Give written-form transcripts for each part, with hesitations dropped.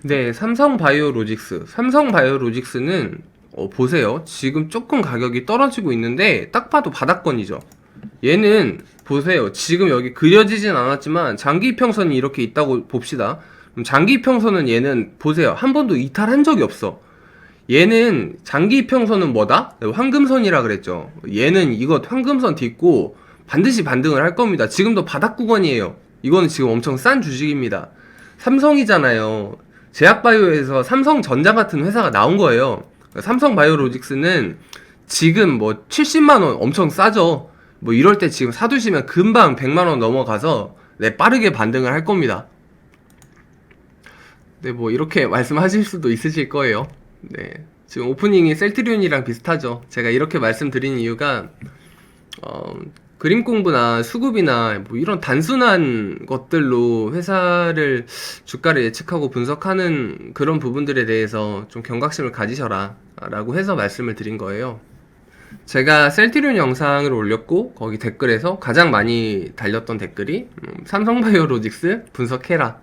네, 삼성바이오로직스. 삼성바이오로직스는 보세요. 지금 조금 가격이 떨어지고 있는데 딱 봐도 바닥권이죠. 얘는 보세요. 지금 여기 그려지진 않았지만 장기 이평선이 이렇게 있다고 봅시다. 그럼 장기 이평선은 얘는 보세요. 한 번도 이탈한 적이 없어. 얘는 장기 이평선은 뭐다? 황금선이라 그랬죠. 얘는 이거 황금선 딛고 반드시 반등을 할 겁니다. 지금도 바닥 구간이에요. 이거는 지금 엄청 싼 주식입니다. 삼성이잖아요. 제약바이오에서 삼성전자 같은 회사가 나온 거예요. 삼성바이오로직스는 지금 뭐 70만원 엄청 싸죠. 뭐 이럴 때 지금 사두시면 금방 100만원 넘어가서 네, 빠르게 반등을 할 겁니다. 네, 뭐 이렇게 말씀하실 수도 있으실 거예요. 네, 지금 오프닝이 셀트리온이랑 비슷하죠. 제가 이렇게 말씀드린 이유가 그림 공부나 수급이나 뭐 이런 단순한 것들로 회사를 주가를 예측하고 분석하는 그런 부분들에 대해서 좀 경각심을 가지셔라 라고 해서 말씀을 드린 거예요. 제가 셀트리온 영상을 올렸고 거기 댓글에서 가장 많이 달렸던 댓글이 삼성바이오로직스 분석해라,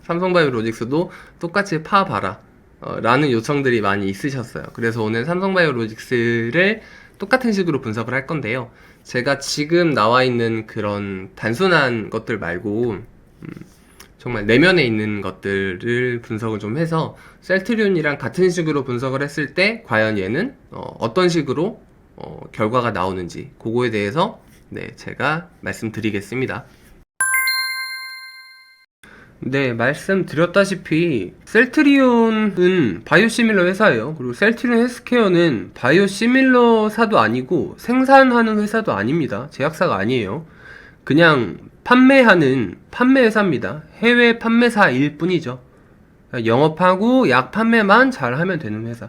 삼성바이오로직스도 똑같이 파봐라 라는 요청들이 많이 있으셨어요. 그래서 오늘 삼성바이오로직스를 똑같은 식으로 분석을 할 건데요. 제가 지금 나와 있는 그런 단순한 것들 말고 정말 내면에 있는 것들을 분석을 좀 해서 셀트리온이랑 같은 식으로 분석을 했을 때 과연 얘는 어떤 식으로 결과가 나오는지 그거에 대해서 네, 제가 말씀드리겠습니다. 네, 말씀드렸다시피 셀트리온은 바이오시밀러 회사예요. 그리고 셀트리온 헬스케어는 바이오시밀러사도 아니고 생산하는 회사도 아닙니다. 제약사가 아니에요. 그냥 판매하는 판매회사입니다. 해외 판매사일 뿐이죠. 영업하고 약 판매만 잘하면 되는 회사.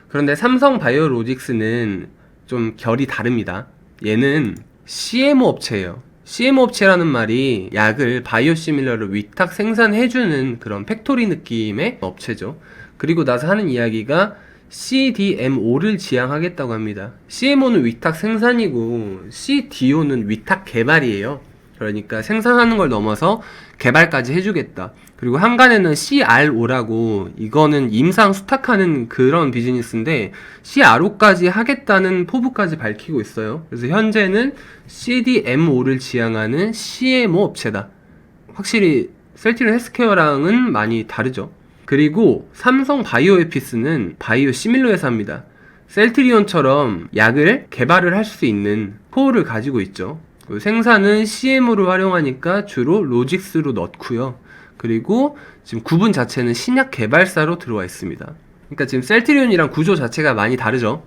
그런데 삼성바이오로직스는 좀 결이 다릅니다. 얘는 CMO 업체예요. CMO 업체라는 말이 약을 바이오시밀러를 위탁 생산해주는 그런 팩토리 느낌의 업체죠. 그리고 나서 하는 이야기가 CDMO를 지향하겠다고 합니다. CMO는 위탁 생산이고 CDO는 위탁 개발이에요. 그러니까 생산하는 걸 넘어서 개발까지 해주겠다. 그리고 한간에는 CRO라고 이거는 임상 수탁하는 그런 비즈니스인데 CRO까지 하겠다는 포부까지 밝히고 있어요. 그래서 현재는 CDMO를 지향하는 CMO 업체다. 확실히 셀트리온 헬스케어랑은 많이 다르죠. 그리고 삼성 바이오에피스는 바이오 시밀러 회사입니다. 셀트리온처럼 약을 개발을 할 수 있는 코어를 가지고 있죠. 생산은 CMO를 활용하니까 주로 로직스로 넣고요. 그리고 지금 구분 자체는 신약 개발사로 들어와 있습니다. 그러니까 지금 셀트리온이랑 구조 자체가 많이 다르죠.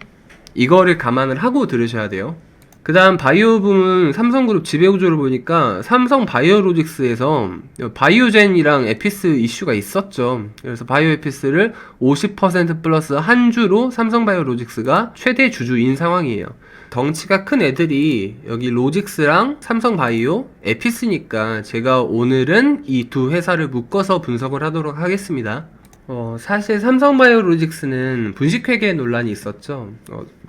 이거를 감안을 하고 들으셔야 돼요. 그 다음 바이오 부문 삼성그룹 지배구조를 보니까 삼성 바이오로직스에서 바이오젠이랑 에피스 이슈가 있었죠. 그래서 바이오에피스를 50% 플러스 한 주로 삼성 바이오로직스가 최대 주주인 상황이에요. 덩치가 큰 애들이 여기 로직스랑 삼성 바이오, 에피스니까 제가 오늘은 이 두 회사를 묶어서 분석을 하도록 하겠습니다. 사실 삼성바이오로직스는 분식회계 논란이 있었죠.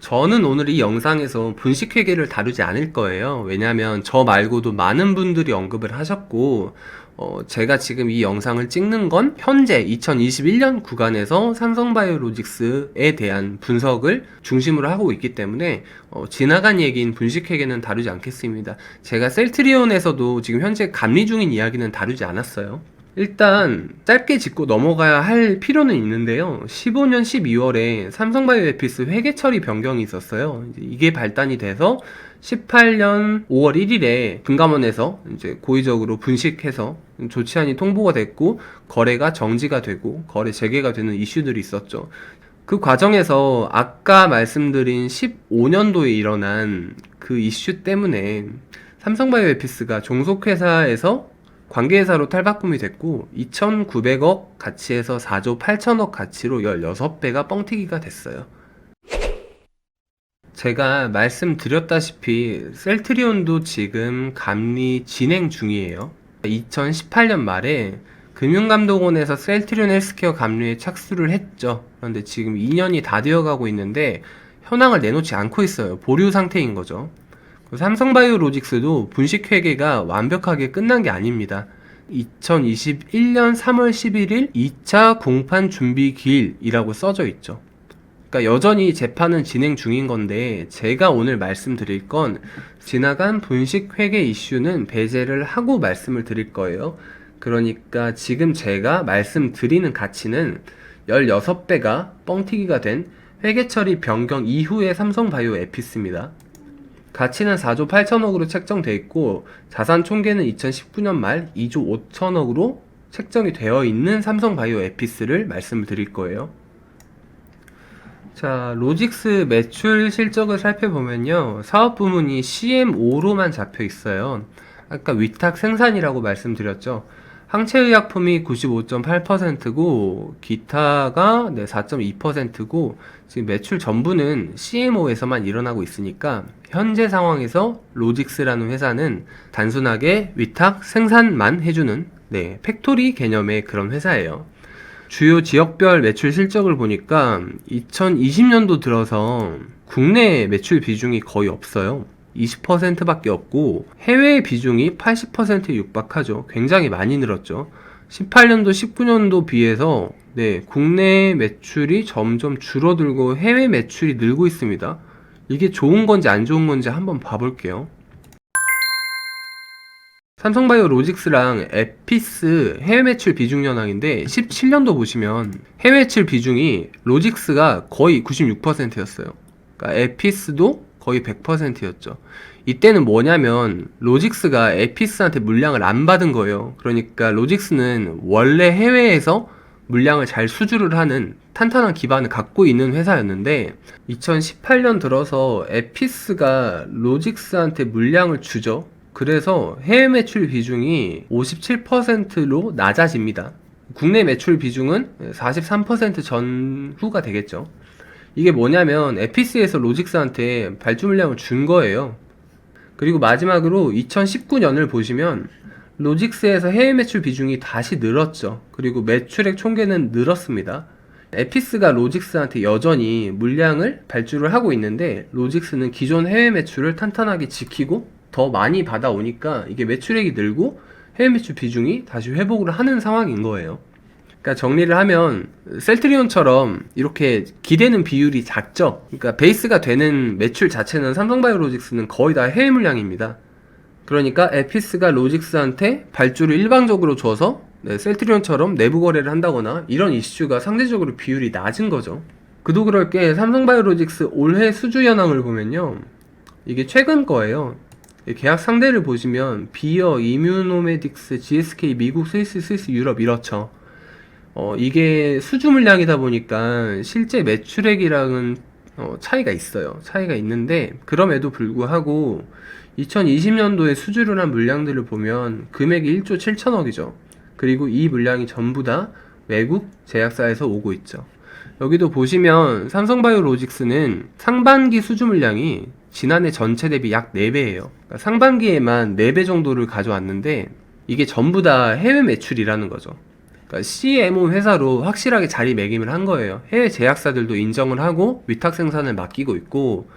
저는 오늘 이 영상에서 분식회계를 다루지 않을 거예요. 왜냐면 저 말고도 많은 분들이 언급을 하셨고 제가 지금 이 영상을 찍는 건 현재 2021년 구간에서 삼성바이오로직스에 대한 분석을 중심으로 하고 있기 때문에 지나간 얘기인 분식회계는 다루지 않겠습니다. 제가 셀트리온에서도 지금 현재 감리 중인 이야기는 다루지 않았어요. 일단 짧게 짚고 넘어가야 할 필요는 있는데요. 15년 12월에 삼성바이오에피스 회계 처리 변경이 있었어요. 이게 발단이 돼서 18년 5월 1일에 금감원에서 이제 고의적으로 분식해서 조치안이 통보가 됐고 거래가 정지가 되고 거래 재개가 되는 이슈들이 있었죠. 그 과정에서 아까 말씀드린 15년도에 일어난 그 이슈 때문에 삼성바이오에피스가 종속회사에서 관계회사로 탈바꿈이 됐고 2,900억 가치에서 4조 8천억 가치로 16배가 뻥튀기가 됐어요. 제가 말씀드렸다시피 셀트리온도 지금 감리 진행 중이에요. 2018년 말에 금융감독원에서 셀트리온 헬스케어 감리에 착수를 했죠. 그런데 지금 2년이 다 되어가고 있는데 현황을 내놓지 않고 있어요. 보류 상태인 거죠. 삼성바이오로직스도 분식회계가 완벽하게 끝난 게 아닙니다. 2021년 3월 11일 2차 공판 준비 기일이라고 써져 있죠. 그러니까 여전히 재판은 진행 중인 건데 제가 오늘 말씀드릴 건 지나간 분식 회계 이슈는 배제를 하고 말씀을 드릴 거예요. 그러니까 지금 제가 말씀드리는 가치는 16배가 뻥튀기가 된 회계 처리 변경 이후의 삼성바이오 에피스입니다. 가치는 4조 8천억으로 책정돼 있고 자산 총계는 2019년 말 2조 5천억으로 책정이 되어 있는 삼성바이오 에피스를 말씀을 드릴 거예요. 자, 로직스 매출 실적을 살펴보면요. 사업 부문이 CMO로만 잡혀 있어요. 아까 위탁 생산이라고 말씀드렸죠. 항체의약품이 95.8%고 기타가 4.2%고 지금 매출 전부는 CMO에서만 일어나고 있으니까 현재 상황에서 로직스라는 회사는 단순하게 위탁 생산만 해주는 팩토리 개념의 그런 회사예요. 주요 지역별 매출 실적을 보니까 2020년도 들어서 국내 매출 비중이 거의 없어요. 20%밖에 없고 해외 비중이 80%에 육박하죠. 굉장히 많이 늘었죠. 18년도, 19년도 비해서 국내 매출이 점점 줄어들고 해외 매출이 늘고 있습니다. 이게 좋은 건지 안 좋은 건지 한번 봐볼게요. 삼성바이오 로직스랑 에피스 해외 매출 비중 현황인데 17년도 보시면 해외 매출 비중이 로직스가 거의 96%였어요. 그러니까 에피스도 거의 100%였죠. 이때는 뭐냐면 로직스가 에피스한테 물량을 안 받은 거예요. 그러니까 로직스는 원래 해외에서 물량을 잘 수주를 하는 탄탄한 기반을 갖고 있는 회사였는데 2018년 들어서 에피스가 로직스한테 물량을 주죠. 그래서 해외 매출 비중이 57%로 낮아집니다. 국내 매출 비중은 43% 전후가 되겠죠. 이게 뭐냐면 에피스에서 로직스한테 발주 물량을 준 거예요. 그리고 마지막으로 2019년을 보시면 로직스에서 해외 매출 비중이 다시 늘었죠. 그리고 매출액 총계는 늘었습니다. 에피스가 로직스한테 여전히 물량을 발주를 하고 있는데 로직스는 기존 해외 매출을 탄탄하게 지키고 더 많이 받아오니까 이게 매출액이 늘고 해외 매출 비중이 다시 회복을 하는 상황인 거예요. 그러니까 정리를 하면 셀트리온처럼 이렇게 기대는 비율이 작죠. 그러니까 베이스가 되는 매출 자체는 삼성바이오로직스는 거의 다 해외 물량입니다. 그러니까 에피스가 로직스한테 발주를 일방적으로 줘서 셀트리온처럼 내부 거래를 한다거나 이런 이슈가 상대적으로 비율이 낮은 거죠. 그도 그럴 게 삼성바이오로직스 올해 수주 현황을 보면요. 이게 최근 거예요. 계약 상대를 보시면 비어, 이뮤노메딕스, GSK, 미국, 스위스, 유럽 이렇죠. 이게 수주 물량이다 보니까 실제 매출액이랑은 차이가 있어요. 차이가 있는데 그럼에도 불구하고 2020년도에 수주를 한 물량들을 보면 금액이 1조 7천억이죠. 그리고 이 물량이 전부 다 외국 제약사에서 오고 있죠. 여기도 보시면 삼성바이오로직스는 상반기 수주 물량이 지난해 전체 대비 약 4배예요. 그러니까 상반기에만 4배 정도를 가져왔는데 이게 전부 다 해외 매출이라는 거죠. 그러니까 CMO 회사로 확실하게 자리매김을 한 거예요. 해외 제약사들도 인정을 하고 위탁 생산을 맡기고 있고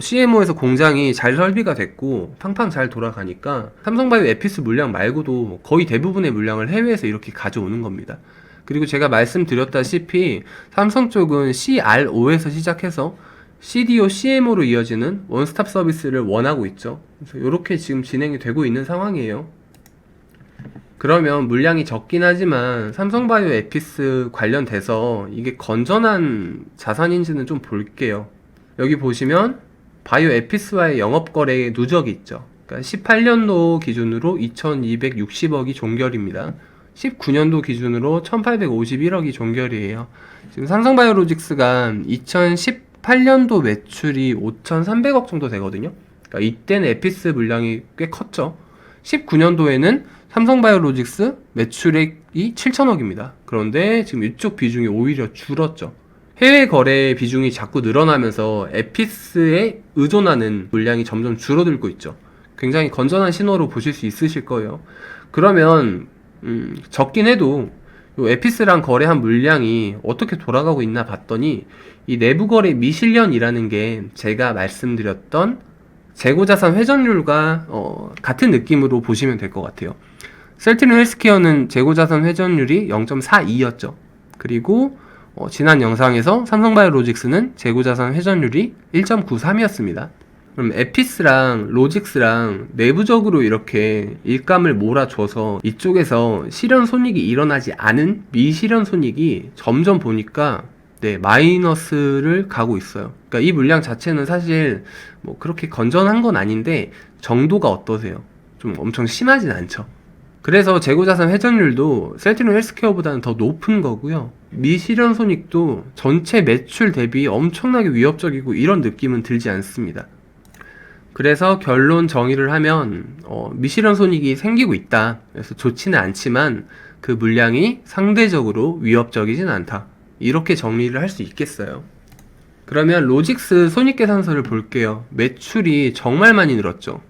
CMO에서 공장이 잘 설비가 됐고 팡팡 잘 돌아가니까 삼성바이오 에피스 물량 말고도 거의 대부분의 물량을 해외에서 이렇게 가져오는 겁니다. 그리고 제가 말씀드렸다시피 삼성 쪽은 CRO에서 시작해서 CDO, CMO로 이어지는 원스톱 서비스를 원하고 있죠. 그래서 이렇게 지금 진행이 되고 있는 상황이에요. 그러면 물량이 적긴 하지만 삼성바이오 에피스 관련돼서 이게 건전한 자산인지는 좀 볼게요. 여기 보시면 바이오 에피스와의 영업거래의 누적이 있죠. 그러니까 18년도 기준으로 2260억이 종결입니다. 19년도 기준으로 1851억이 종결이에요. 지금 삼성바이오로직스가 2018년도 매출이 5300억 정도 되거든요. 그러니까 이때는 에피스 물량이 꽤 컸죠. 19년도에는 삼성바이오로직스 매출액이 7천억입니다. 그런데 지금 이쪽 비중이 오히려 줄었죠. 해외 거래 비중이 자꾸 늘어나면서 에피스에 의존하는 물량이 점점 줄어들고 있죠. 굉장히 건전한 신호로 보실 수 있으실 거예요. 그러면 적긴 해도 요 에피스랑 거래한 물량이 어떻게 돌아가고 있나 봤더니 이 내부 거래 미실현이라는 게 제가 말씀드렸던 재고자산 회전율과 같은 느낌으로 보시면 될 것 같아요. 셀트리온 헬스케어는 재고자산 회전율이 0.42였죠. 그리고 지난 영상에서 삼성바이오로직스는 재고자산 회전율이 1.93이었습니다. 그럼 에피스랑 로직스랑 내부적으로 이렇게 일감을 몰아줘서 이쪽에서 실현 손익이 일어나지 않은 미실현 손익이 점점 보니까 마이너스를 가고 있어요. 그러니까 이 물량 자체는 사실 뭐 그렇게 건전한 건 아닌데 정도가 어떠세요? 좀 엄청 심하진 않죠. 그래서 재고자산 회전율도 셀트리온 헬스케어보다는 더 높은 거고요. 미실현 손익도 전체 매출 대비 엄청나게 위협적이고 이런 느낌은 들지 않습니다. 그래서 결론 정의를 하면 미실현 손익이 생기고 있다. 그래서 좋지는 않지만 그 물량이 상대적으로 위협적이진 않다. 이렇게 정리를 할 수 있겠어요. 그러면 로직스 손익계산서를 볼게요. 매출이 정말 많이 늘었죠.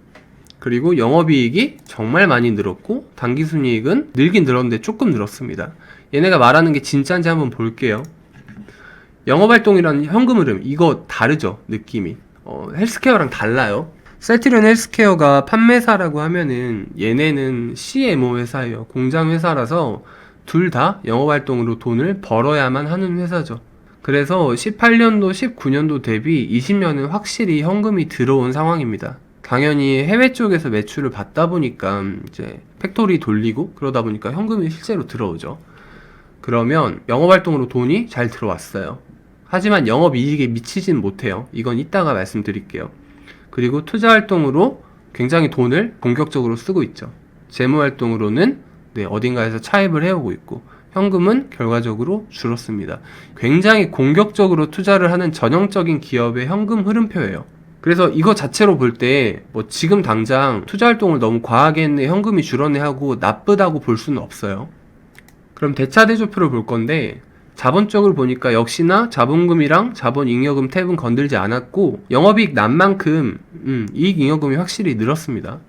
그리고 영업이익이 정말 많이 늘었고 당기순이익은 늘긴 늘었는데 조금 늘었습니다. 얘네가 말하는 게 진짜인지 한번 볼게요. 영업활동이랑 현금 흐름 이거 다르죠, 느낌이. 헬스케어랑 달라요. 셀트리온 헬스케어가 판매사라고 하면은 얘네는 CMO 회사예요. 공장 회사라서 둘 다 영업활동으로 돈을 벌어야만 하는 회사죠. 그래서 18년도, 19년도 대비 20년은 확실히 현금이 들어온 상황입니다. 당연히 해외 쪽에서 매출을 받다 보니까 이제 팩토리 돌리고 그러다 보니까 현금이 실제로 들어오죠. 그러면 영업활동으로 돈이 잘 들어왔어요. 하지만 영업이익에 미치진 못해요. 이건 이따가 말씀드릴게요. 그리고 투자활동으로 굉장히 돈을 본격적으로 쓰고 있죠. 재무활동으로는 어딘가에서 차입을 해오고 있고 현금은 결과적으로 줄었습니다. 굉장히 공격적으로 투자를 하는 전형적인 기업의 현금 흐름표예요. 그래서 이거 자체로 볼 때 뭐 지금 당장 투자활동을 너무 과하게 했네, 현금이 줄었네 하고 나쁘다고 볼 수는 없어요. 그럼 대차대조표를 볼 건데 자본적으로 보니까 역시나 자본금이랑 자본잉여금 탭은 건들지 않았고 영업이익 난 만큼 이익잉여금이 확실히 늘었습니다.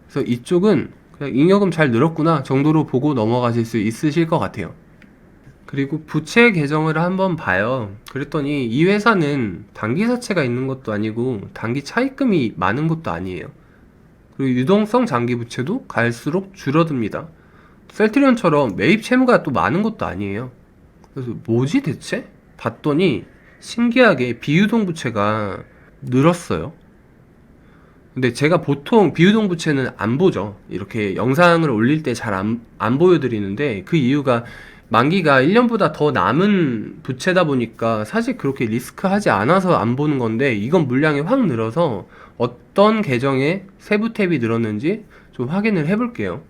그래서 이쪽은 그냥 잉여금 잘 늘었구나 정도로 보고 넘어가실 수 있으실 것 같아요. 그리고 부채 계정을 한번 봐요. 그랬더니 이 회사는 단기사채가 있는 것도 아니고 단기 차입금이 많은 것도 아니에요. 그리고 유동성 장기 부채도 갈수록 줄어듭니다. 셀트리온처럼 매입 채무가 또 많은 것도 아니에요. 그래서 뭐지 대체? 봤더니 신기하게 비유동 부채가 늘었어요. 근데 제가 보통 비유동 부채는 안 보죠. 이렇게 영상을 올릴 때 잘 안 보여드리는데 그 이유가 만기가 1년보다 더 남은 부채다 보니까 사실 그렇게 리스크하지 않아서 안 보는 건데 이건 물량이 확 늘어서 어떤 계정에 세부 탭이 늘었는지 좀 확인을 해볼게요.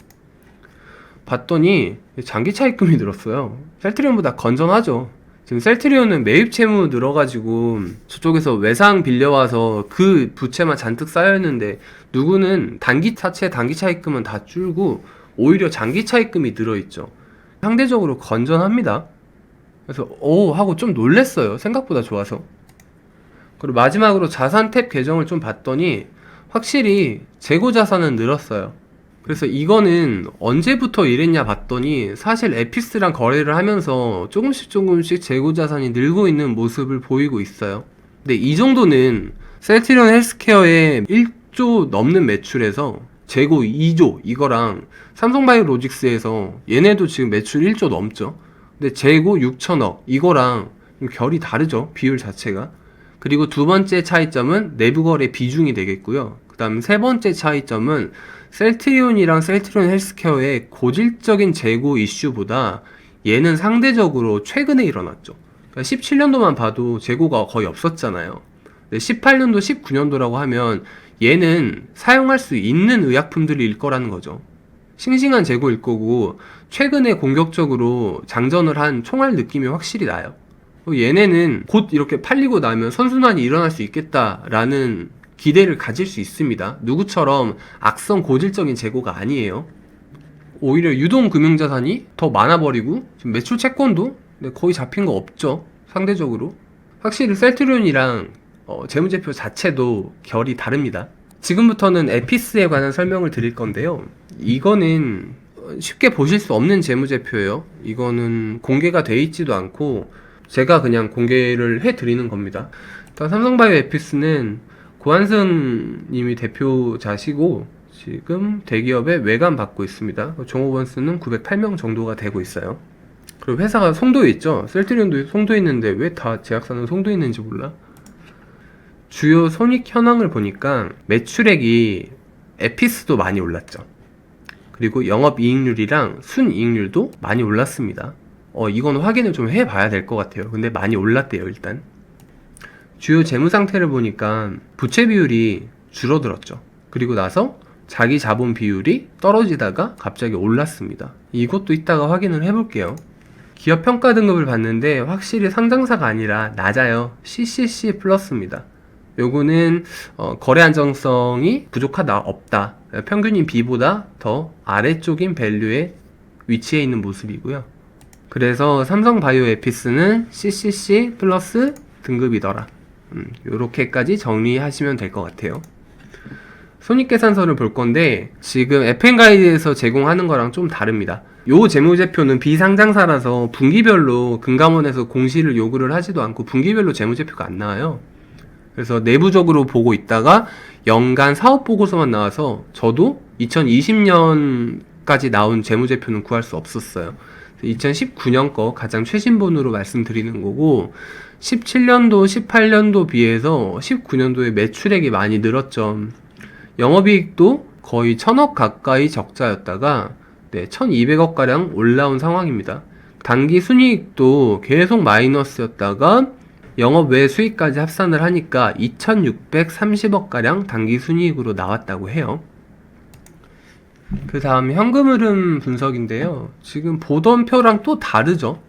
봤더니 장기 차입금이 늘었어요. 셀트리온보다 건전하죠. 지금 셀트리온은 매입 채무 늘어가지고 저쪽에서 외상 빌려와서 그 부채만 잔뜩 쌓여있는데 누구는 단기 차채 단기 차입금은 다 줄고 오히려 장기 차입금이 늘어있죠. 상대적으로 건전합니다. 그래서 오 하고 좀 놀랬어요. 생각보다 좋아서. 그리고 마지막으로 자산 탭 계정을 좀 봤더니 확실히 재고 자산은 늘었어요. 그래서 이거는 언제부터 이랬냐 봤더니 사실 에피스랑 거래를 하면서 조금씩 재고 자산이 늘고 있는 모습을 보이고 있어요. 근데 이 정도는 셀트리온 헬스케어의 1조 넘는 매출에서 재고 2조 이거랑 삼성바이오로직스에서 얘네도 지금 매출 1조 넘죠. 근데 재고 6천억 이거랑 결이 다르죠. 비율 자체가. 그리고 두 번째 차이점은 내부 거래 비중이 되겠고요. 그 다음 세 번째 차이점은 셀트리온이랑 셀트리온 헬스케어의 고질적인 재고 이슈보다 얘는 상대적으로 최근에 일어났죠. 그러니까 17년도만 봐도 재고가 거의 없었잖아요. 18년도, 19년도라고 하면 얘는 사용할 수 있는 의약품들일 거라는 거죠. 싱싱한 재고일 거고 최근에 공격적으로 장전을 한 총알 느낌이 확실히 나요. 얘네는 곧 이렇게 팔리고 나면 선순환이 일어날 수 있겠다라는 기대를 가질 수 있습니다. 누구처럼 악성 고질적인 재고가 아니에요. 오히려 유동 금융자산이 더 많아버리고 지금 매출 채권도 거의 잡힌 거 없죠. 상대적으로 확실히 셀트리온이랑 재무제표 자체도 결이 다릅니다. 지금부터는 에피스에 관한 설명을 드릴 건데요. 이거는 쉽게 보실 수 없는 재무제표예요. 이거는 공개가 돼 있지도 않고 제가 그냥 공개를 해드리는 겁니다. 일단 삼성바이오 에피스는 고한승 님이 대표자시고 지금 대기업의 외관 받고 있습니다. 종업원 수는 908명 정도가 되고 있어요. 그리고 회사가 송도에 있죠. 셀트리온도 송도에 있는데 왜 다 제약사는 송도에 있는지 몰라? 주요 손익 현황을 보니까 매출액이 에피스도 많이 올랐죠. 그리고 영업이익률이랑 순이익률도 많이 올랐습니다. 이건 확인을 좀 해봐야 될 것 같아요. 근데 많이 올랐대요, 일단. 주요 재무 상태를 보니까 부채 비율이 줄어들었죠. 그리고 나서 자기 자본 비율이 떨어지다가 갑자기 올랐습니다. 이것도 이따가 확인을 해볼게요. 기업 평가 등급을 봤는데 확실히 상장사가 아니라 낮아요. CCC 플러스입니다. 요거는 거래 안정성이 부족하다, 없다. 평균인 B보다 더 아래쪽인 밸류에 위치해 있는 모습이고요. 그래서 삼성바이오에피스는 CCC 플러스 등급이더라. 요렇게까지 정리하시면 될 것 같아요. 손익계산서를 볼 건데 지금 FN가이드에서 제공하는 거랑 좀 다릅니다. 요 재무제표는 비상장사라서 분기별로 금감원에서 공시를 요구를 하지도 않고 분기별로 재무제표가 안 나와요. 그래서 내부적으로 보고 있다가 연간 사업보고서만 나와서 저도 2020년까지 나온 재무제표는 구할 수 없었어요. 2019년 거 가장 최신본으로 말씀드리는 거고 17년도, 18년도 비해서 19년도에 매출액이 많이 늘었죠. 영업이익도 거의 1000억 가까이 적자였다가 1200억 가량 올라온 상황입니다. 단기 순이익도 계속 마이너스였다가 영업 외 수익까지 합산을 하니까 2630억 가량 단기 순이익으로 나왔다고 해요. 그 다음 현금 흐름 분석인데요. 지금 보던 표랑 또 다르죠.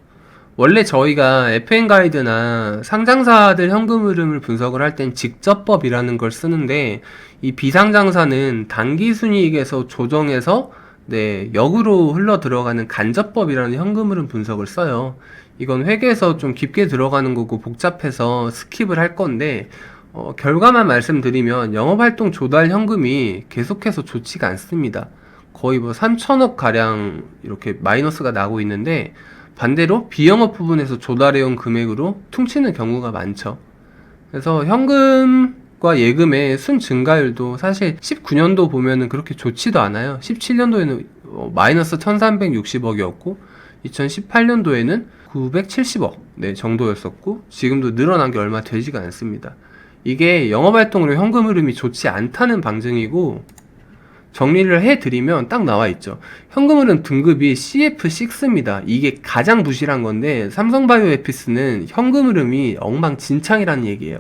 원래 저희가 FN가이드나 상장사들 현금 흐름을 분석을 할 땐 직접법이라는 걸 쓰는데 이 비상장사는 단기 순이익에서 조정해서 역으로 흘러 들어가는 간접법이라는 현금 흐름 분석을 써요. 이건 회계에서 좀 깊게 들어가는 거고 복잡해서 스킵을 할 건데 결과만 말씀드리면 영업활동 조달 현금이 계속해서 좋지가 않습니다. 거의 3천억 가량 이렇게 마이너스가 나고 있는데 반대로 비영업 부분에서 조달해온 금액으로 퉁치는 경우가 많죠. 그래서 현금과 예금의 순 증가율도 사실 19년도 보면은 그렇게 좋지도 않아요. 17년도에는 마이너스 1360억이었고 2018년도에는 970억 정도였었고 지금도 늘어난 게 얼마 되지가 않습니다. 이게 영업활동으로 현금 흐름이 좋지 않다는 방증이고 정리를 해드리면 딱 나와 있죠. 현금 흐름 등급이 CF6입니다. 이게 가장 부실한 건데 삼성바이오에피스는 현금 흐름이 엉망진창이라는 얘기예요.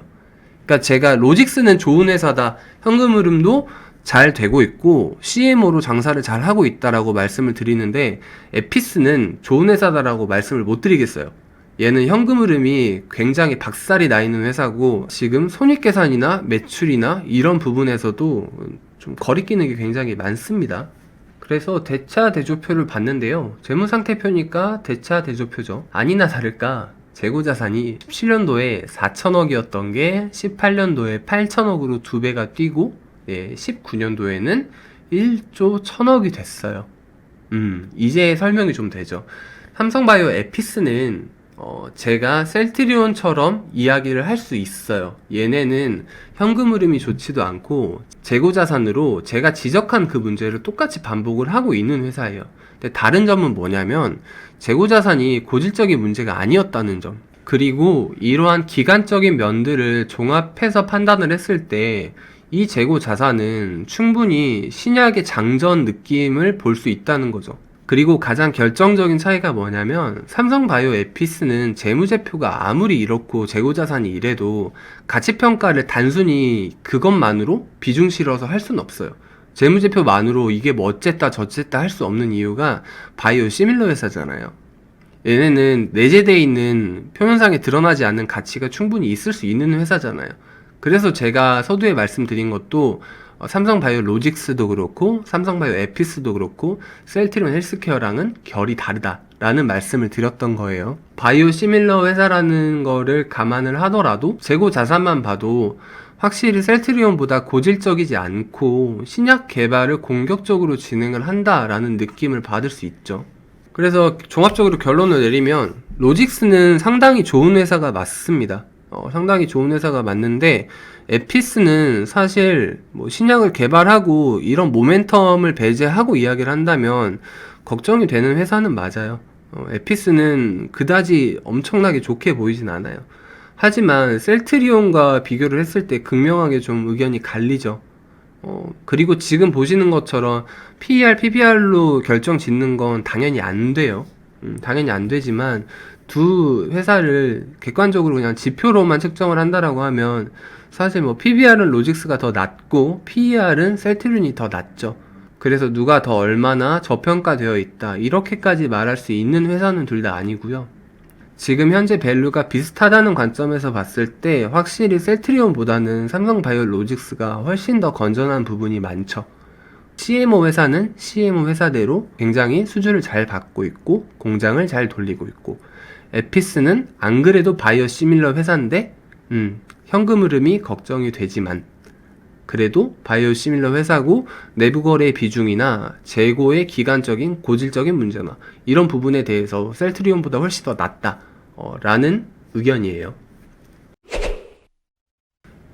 그러니까 제가 로직스는 좋은 회사다, 현금 흐름도 잘 되고 있고 CMO로 장사를 잘 하고 있다라고 말씀을 드리는데 에피스는 좋은 회사다라고 말씀을 못 드리겠어요. 얘는 현금 흐름이 굉장히 박살이 나 있는 회사고 지금 손익계산이나 매출이나 이런 부분에서도 좀 거리끼는 게 굉장히 많습니다. 그래서 대차 대조표를 봤는데요. 재무상태표니까 대차 대조표죠. 아니나 다를까 재고자산이 17년도에 4천억이었던 게 18년도에 8천억으로 2배가 뛰고 19년도에는 1조 1000억이 됐어요. 이제 설명이 좀 되죠. 삼성바이오에피스는 제가 셀트리온처럼 이야기를 할 수 있어요. 얘네는 현금 흐름이 좋지도 않고 재고자산으로 제가 지적한 그 문제를 똑같이 반복을 하고 있는 회사예요. 근데 다른 점은 뭐냐면 재고자산이 고질적인 문제가 아니었다는 점, 그리고 이러한 기간적인 면들을 종합해서 판단을 했을 때 이 재고자산은 충분히 신약의 장전 느낌을 볼 수 있다는 거죠. 그리고 가장 결정적인 차이가 뭐냐면 삼성바이오에피스는 재무제표가 아무리 이렇고 재고자산이 이래도 가치평가를 단순히 그것만으로 비중 실어서 할 수는 없어요. 재무제표만으로 이게 뭐 어쨌다 저쨌다 할 수 없는 이유가 바이오 시밀러 회사잖아요. 얘네는 내재되어 있는 표면상에 드러나지 않는 가치가 충분히 있을 수 있는 회사잖아요. 그래서 제가 서두에 말씀드린 것도 삼성바이오로직스도 그렇고 삼성바이오에피스도 그렇고 셀트리온 헬스케어랑은 결이 다르다라는 말씀을 드렸던 거예요. 바이오 시밀러 회사라는 거를 감안을 하더라도 재고 자산만 봐도 확실히 셀트리온보다 고질적이지 않고 신약 개발을 공격적으로 진행을 한다라는 느낌을 받을 수 있죠. 그래서 종합적으로 결론을 내리면 로직스는 상당히 좋은 회사가 맞습니다. 상당히 좋은 회사가 맞는데, 에피스는 사실 뭐 신약을 개발하고 이런 모멘텀을 배제하고 이야기를 한다면 걱정이 되는 회사는 맞아요. 에피스는 그다지 엄청나게 좋게 보이진 않아요. 하지만 셀트리온과 비교를 했을 때 극명하게 좀 의견이 갈리죠. 그리고 지금 보시는 것처럼 PER, PBR로 결정 짓는 건 당연히 안 돼요. 당연히 안 되지만 두 회사를 객관적으로 그냥 지표로만 측정을 한다라고 하면 사실 뭐 PBR은 로직스가 더 낮고 PER은 셀트리온이 더 낮죠. 그래서 누가 더 얼마나 저평가되어 있다 이렇게까지 말할 수 있는 회사는 둘 다 아니고요. 지금 현재 밸류가 비슷하다는 관점에서 봤을 때 확실히 셀트리온보다는 삼성바이오로직스가 훨씬 더 건전한 부분이 많죠. CMO 회사는 CMO 회사대로 굉장히 수주를 잘 받고 있고 공장을 잘 돌리고 있고, 에피스는 안 그래도 바이오 시밀러 회사인데 현금 흐름이 걱정이 되지만 그래도 바이오 시밀러 회사고 내부 거래 비중이나 재고의 기간적인 고질적인 문제나 이런 부분에 대해서 셀트리온보다 훨씬 더 낫다 라는 의견이에요.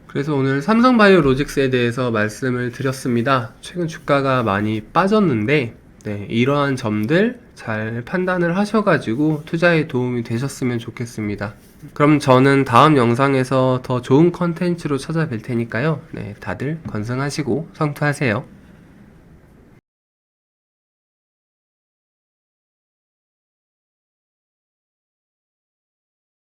그래서 오늘 삼성바이오로직스에 대해서 말씀을 드렸습니다. 최근 주가가 많이 빠졌는데 이러한 점들 잘 판단을 하셔가지고 투자에 도움이 되셨으면 좋겠습니다. 그럼 저는 다음 영상에서 더 좋은 컨텐츠로 찾아뵐 테니까요. 다들 건승하시고 성투하세요.